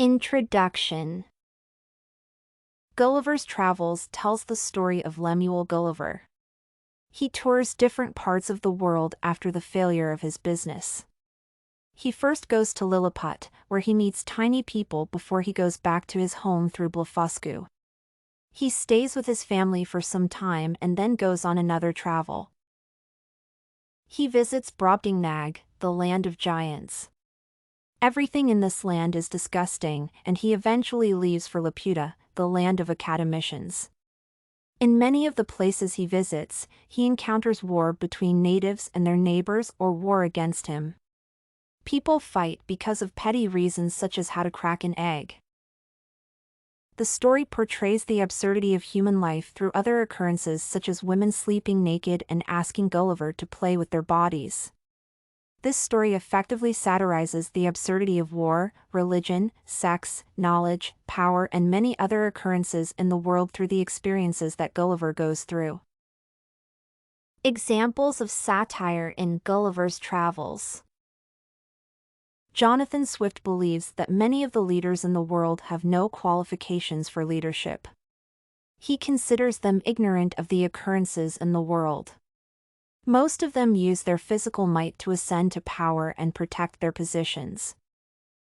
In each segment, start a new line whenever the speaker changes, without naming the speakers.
Introduction. Gulliver's Travels tells the story of Lemuel Gulliver. He tours different parts of the world after the failure of his business. He first goes to Lilliput, where he meets tiny people before he goes back to his home through Blefuscu. He stays with his family for some time and then goes on another travel. He visits Brobdingnag, the land of giants. Everything in this land is disgusting, and he eventually leaves for Laputa, the land of academicians. In many of the places he visits, he encounters war between natives and their neighbors or war against him. People fight because of petty reasons such as how to crack an egg. The story portrays the absurdity of human life through other occurrences such as women sleeping naked and asking Gulliver to play with their bodies. This story effectively satirizes the absurdity of war, religion, sex, knowledge, power, and many other occurrences in the world through the experiences that Gulliver goes through. Examples of satire in Gulliver's Travels. Jonathan Swift believes that many of the leaders in the world have no qualifications for leadership. He considers them ignorant of the occurrences in the world. Most of them use their physical might to ascend to power and protect their positions.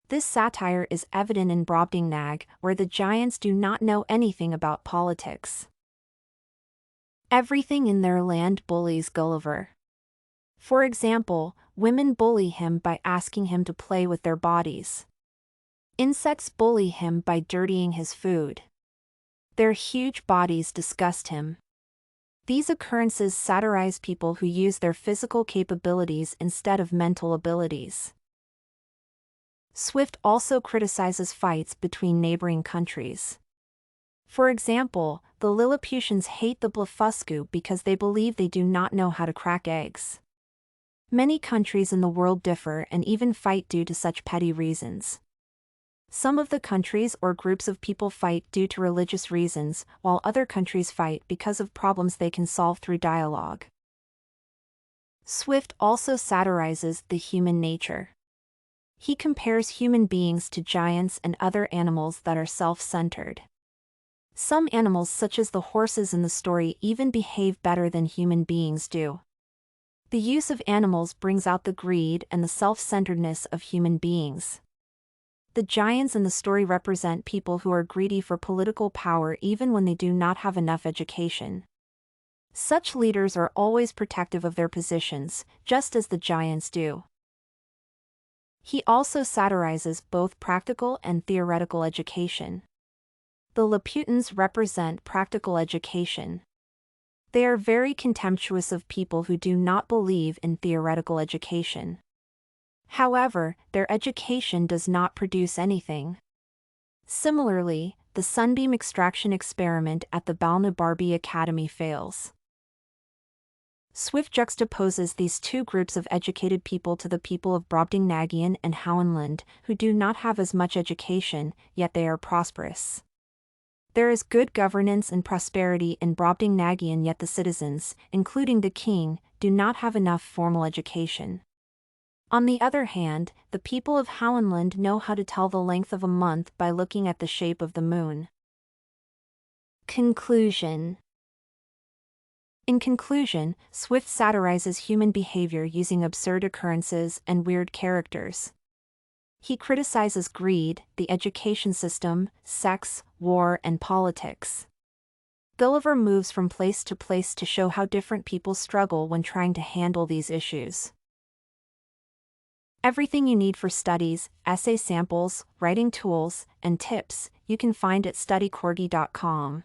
This satire is evident in Brobdingnag, where the giants do not know anything about politics. Everything in their land bullies Gulliver. For example, women bully him by asking him to play with their bodies. Insects bully him by dirtying his food. Their huge bodies disgust him. These occurrences satirize people who use their physical capabilities instead of mental abilities. Swift also criticizes fights between neighboring countries. For example, the Lilliputians hate the Blefuscu because they believe they do not know how to crack eggs. Many countries in the world differ and even fight due to such petty reasons. Some of the countries or groups of people fight due to religious reasons, while other countries fight because of problems they can solve through dialogue. Swift also satirizes the human nature. He compares human beings to giants and other animals that are self-centered. Some animals such as the horses in the story even behave better than human beings do. The use of animals brings out the greed and the self-centeredness of human beings. The giants in the story represent people who are greedy for political power even when they do not have enough education. Such leaders are always protective of their positions, just as the giants do. He also satirizes both practical and theoretical education. The Laputans represent practical education. They are very contemptuous of people who do not believe in theoretical education. However, their education does not produce anything. Similarly, the sunbeam extraction experiment at the Balnabarby Academy fails. Swift juxtaposes these two groups of educated people to the people of Brobdingnagian and Houenland, who do not have as much education, yet they are prosperous. There is good governance and prosperity in Brobdingnagian, yet the citizens, including the king, do not have enough formal education. On the other hand, the people of Houenland know how to tell the length of a month by looking at the shape of the moon. Conclusion. In conclusion, Swift satirizes human behavior using absurd occurrences and weird characters. He criticizes greed, the education system, sex, war, and politics. Gulliver moves from place to place to show how different people struggle when trying to handle these issues. Everything you need for studies, essay samples, writing tools, and tips, you can find at studycorgi.com.